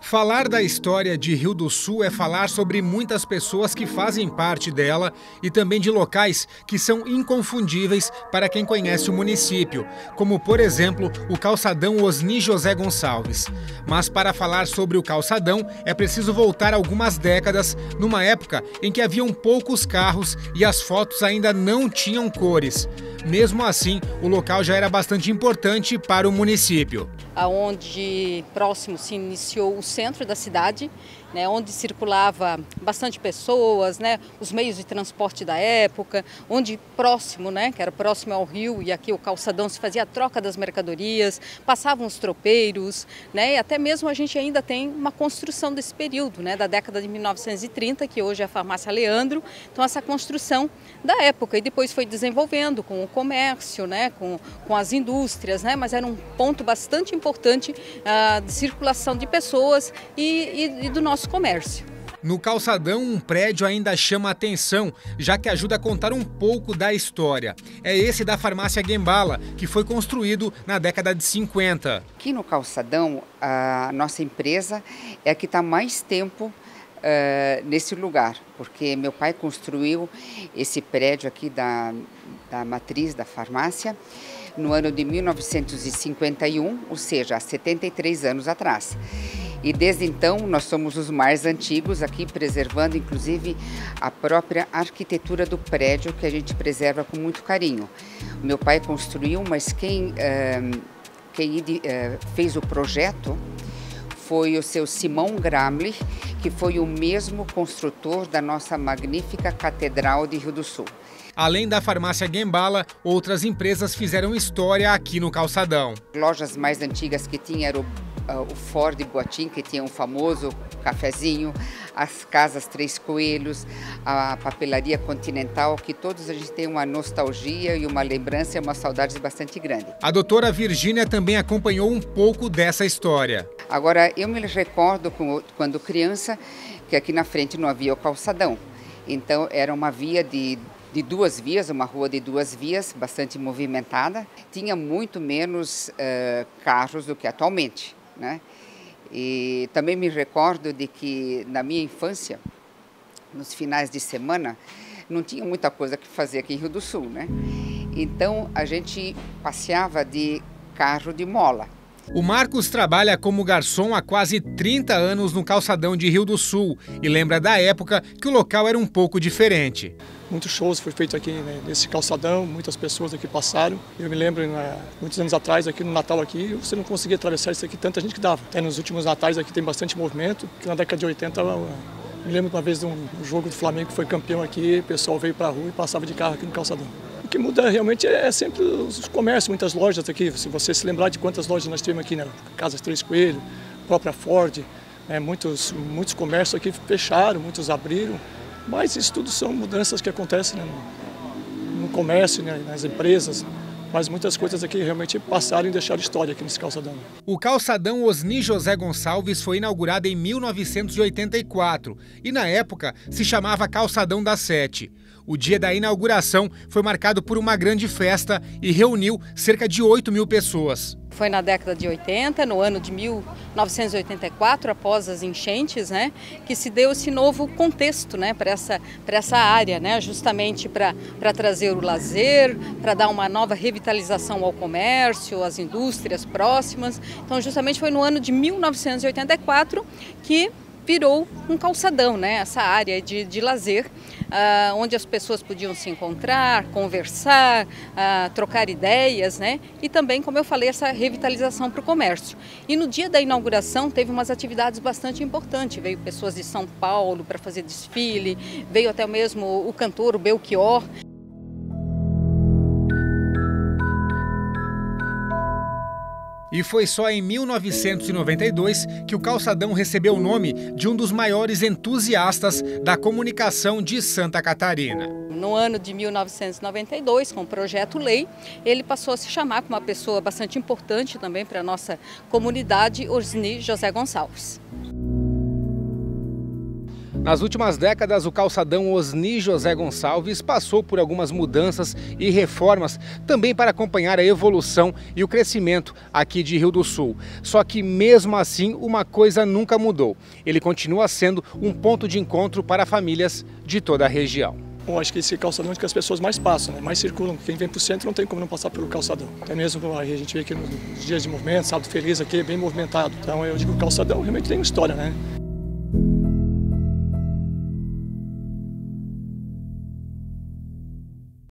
Falar da história de Rio do Sul é falar sobre muitas pessoas que fazem parte dela e também de locais que são inconfundíveis para quem conhece o município, como, por exemplo, o calçadão Osni José Gonçalves. Mas para falar sobre o calçadão é preciso voltar algumas décadas, numa época em que haviam poucos carros e as fotos ainda não tinham cores. Mesmo assim, o local já era bastante importante para o município. Onde próximo se iniciou o centro da cidade, né, onde circulava bastante pessoas, né, os meios de transporte da época, onde próximo, né, que era próximo ao rio, e aqui o calçadão se fazia a troca das mercadorias, passavam os tropeiros, né, e até mesmo a gente ainda tem uma construção desse período, né, da década de 1930, que hoje é a Farmácia Leandro. Então essa construção da época, e depois foi desenvolvendo com o comércio, né, com as indústrias, né, mas era um ponto bastante importante de circulação de pessoas e do nosso comércio. No calçadão, um prédio ainda chama a atenção, já que ajuda a contar um pouco da história. É esse da Farmácia Guembala, que foi construído na década de 50. Aqui no calçadão, a nossa empresa é a que está mais tempo nesse lugar, porque meu pai construiu esse prédio aqui da matriz da farmácia no ano de 1951, ou seja, há 73 anos atrás. E desde então nós somos os mais antigos aqui, preservando inclusive a própria arquitetura do prédio, que a gente preserva com muito carinho. Meu pai construiu, mas quem fez o projeto foi o seu Simão Gramlich, que foi o mesmo construtor da nossa magnífica Catedral de Rio do Sul. Além da Farmácia Guembala, outras empresas fizeram história aqui no calçadão. Lojas mais antigas que tinha era o Ford Boatim, que tinha um famoso cafezinho, as Casas Três Coelhos, a Papelaria Continental, que todos a gente tem uma nostalgia e uma lembrança e uma saudade bastante grande. A doutora Virgínia também acompanhou um pouco dessa história. Agora, eu me recordo quando criança que aqui na frente não havia o calçadão. Então era uma via de duas vias, uma rua de duas vias, bastante movimentada. Tinha muito menos carros do que atualmente, né? E também me recordo de que na minha infância, nos finais de semana, não tinha muita coisa que fazer aqui em Rio do Sul, né? Então a gente passeava de carro de mola. O Marcos trabalha como garçom há quase 30 anos no calçadão de Rio do Sul e lembra da época que o local era um pouco diferente. Muitos shows foram feitos aqui, né, nesse calçadão, muitas pessoas aqui passaram. Eu me lembro, muitos anos atrás, aqui no Natal, aqui, você não conseguia atravessar isso aqui, tanta gente que dava. Até nos últimos natais aqui tem bastante movimento, que na década de 80, me lembro uma vez de um jogo do Flamengo que foi campeão aqui, o pessoal veio para a rua e passava de carro aqui no calçadão. O que muda realmente é sempre os comércios, muitas lojas aqui. Se você se lembrar de quantas lojas nós temos aqui, né? Casas Três Coelhos, própria Ford, muitos comércios aqui fecharam, muitos abriram. Mas isso tudo são mudanças que acontecem, né, no comércio, né, nas empresas. Mas muitas coisas aqui realmente passaram e deixaram história aqui nesse calçadão. O calçadão Osni José Gonçalves foi inaugurado em 1984 e na época se chamava Calçadão da Sete. O dia da inauguração foi marcado por uma grande festa e reuniu cerca de 8.000 pessoas. Foi na década de 80, no ano de 1984, após as enchentes, né, que se deu esse novo contexto, né, para essa área, né, justamente para trazer o lazer, para dar uma nova revitalização ao comércio, às indústrias próximas. Então, justamente foi no ano de 1984 que virou um calçadão, né, essa área de lazer, onde as pessoas podiam se encontrar, conversar, trocar ideias, né, e também, como eu falei, essa revitalização para o comércio. E no dia da inauguração teve umas atividades bastante importantes, veio pessoas de São Paulo para fazer desfile, veio até mesmo o cantor, o Belchior. E foi só em 1992 que o calçadão recebeu o nome de um dos maiores entusiastas da comunicação de Santa Catarina. No ano de 1992, com o Projeto Lei, ele passou a se chamar como uma pessoa bastante importante também para a nossa comunidade, Osni José Gonçalves. Nas últimas décadas, o calçadão Osni José Gonçalves passou por algumas mudanças e reformas, também para acompanhar a evolução e o crescimento aqui de Rio do Sul. Só que mesmo assim, uma coisa nunca mudou. Ele continua sendo um ponto de encontro para famílias de toda a região. Bom, acho que esse calçadão é que as pessoas mais passam, né? Mais circulam. Quem vem para o centro não tem como não passar pelo calçadão. Até mesmo a gente vê aqui nos dias de movimento, sábado feliz aqui, bem movimentado. Então eu digo que o calçadão realmente tem uma história, né?